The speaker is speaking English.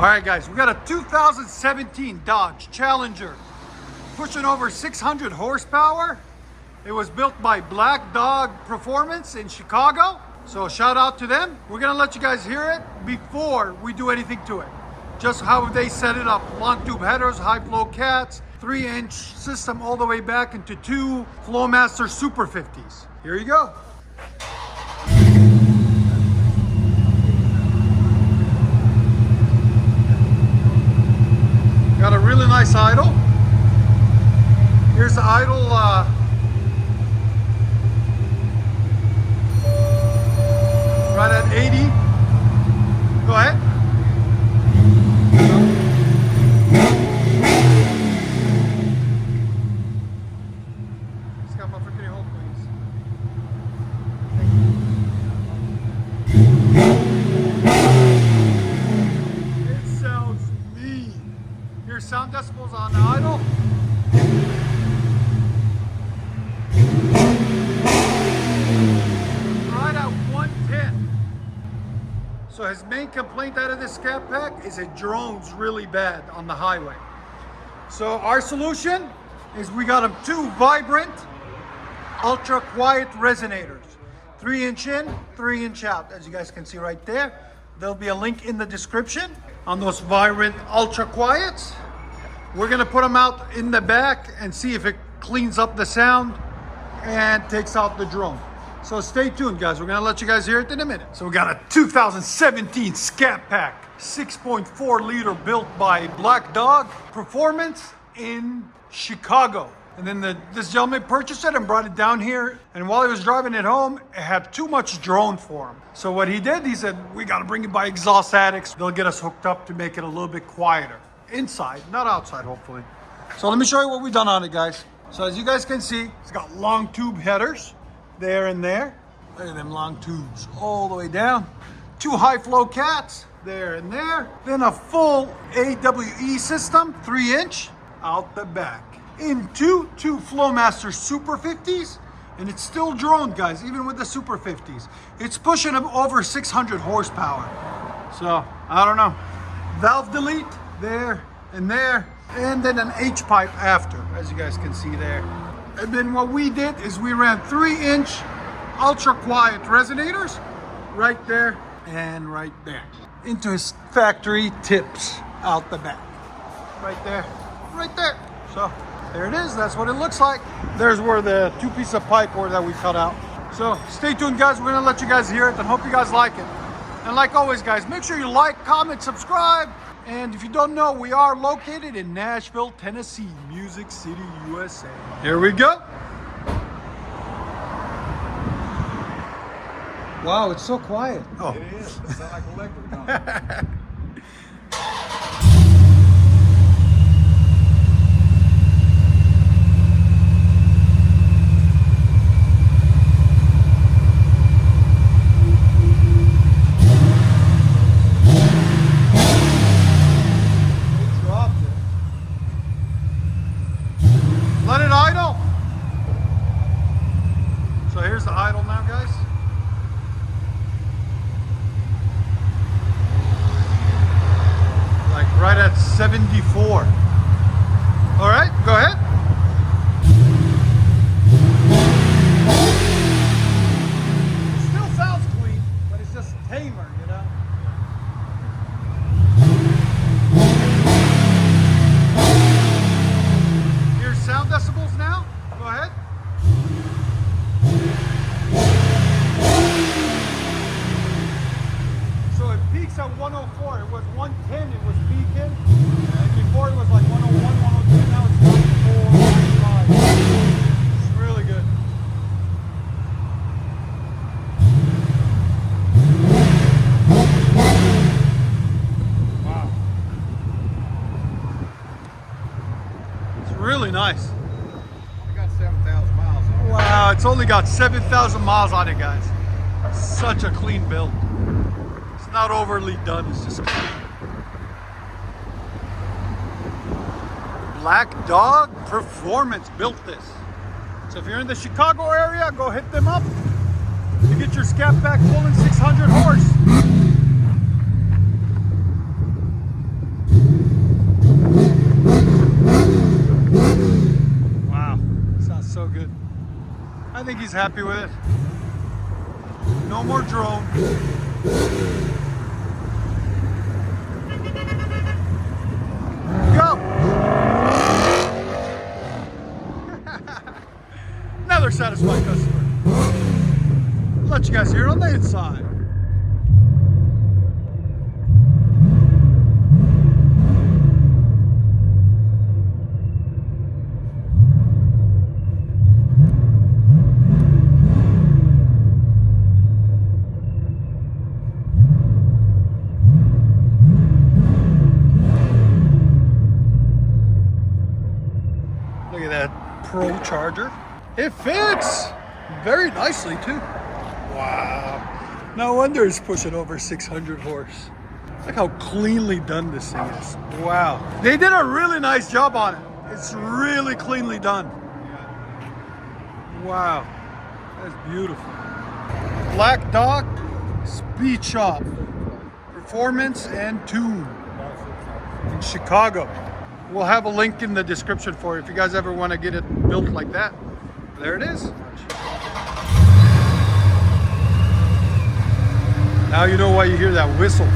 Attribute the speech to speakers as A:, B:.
A: All right, guys, we got a 2017 Dodge Challenger pushing over 600 horsepower. It was built by Black Dog Performance in Chicago. So shout out to them. We're gonna let you guys hear it before we do anything to it. Just how they set it up. Long tube headers, high flow cats, 3-inch system all the way back into two Flowmaster Super 50s. Here you go. Got a really nice idle. Here's the idle. Right at 80. Go ahead. Scott, can you hold, please? It sounds mean. Here's sound decibels on the idle. Right at 110. So his main complaint out of this Scat pack is it drones really bad on the highway. So our solution is we got him two vibrant, ultra quiet resonators. 3-inch in, 3-inch out. As you guys can see right there. There'll be a link in the description on those vibrant ultra quiets. We're gonna put them out in the back and see if it cleans up the sound and takes out the drone. So stay tuned, guys. We're gonna let you guys hear it in a minute. So we got a 2017 Scat pack, 6.4 liter, built by Black Dog Performance in Chicago. And then this gentleman purchased it and brought it down here. And while he was driving it home, it had too much drone for him. So what he did, he said, we gotta bring it by Exhaust Addicts. They'll get us hooked up to make it a little bit quieter. Inside, not outside, hopefully. So let me show you what we've done on it, guys. So as you guys can see, it's got long tube headers there and there. Look at them long tubes all the way down. Two high flow cats there and there. Then a full AWE system, 3-inch out the back. Into two Flowmaster Super 50s, and it's still drone, guys, even with the Super 50s. It's pushing them over 600 horsepower. So, I don't know. Valve delete there and there, and then an H-pipe after, as you guys can see there. And then what we did is we ran 3-inch ultra quiet resonators right there and right there into his factory tips out the back. Right there, right there. So there it is, that's what it looks like. There's where the two pieces of pipe were that we cut out. So stay tuned, guys. We're gonna let you guys hear it and hope you guys like it. And like always, guys, make sure you like, comment, subscribe. And if you don't know, we are located in Nashville, Tennessee, Music City, USA. Here we go. Wow, it's so quiet. Oh.
B: It is. It sounds like electric, don't it?
A: Let it idle. So here's the idle now, guys. Like right at 74. All right, go ahead. It still sounds clean, but it's just tamer, you know? Sound decibels now. Go ahead. So it peaks at 104. It was 110. It was peaking. And before it was like 101, 102. Now it's 94, 95. It's really good. Wow. It's really nice.
B: It got 7,000 miles on it.
A: Wow, it's only got 7,000 miles on it, guys. Such a clean build. It's not overly done, it's just clean. Black Dog Performance built this. So if you're in the Chicago area, go hit them up to get your Scat pack pulling 600 horse. think he's happy with it. No more drone. Go! Another satisfied customer. I'll let you guys hear it on the inside. Look at that Procharger. It fits very nicely too. Wow. No wonder it's pushing over 600 horse. Look how cleanly done this thing is. Wow. They did a really nice job on it. It's really cleanly done. Wow. That's beautiful. Black Dog Speed Shop. Performance and Tune in Chicago. We'll have a link in the description for it if you guys ever want to get it built like that. There it is. Now you know why you hear that whistle.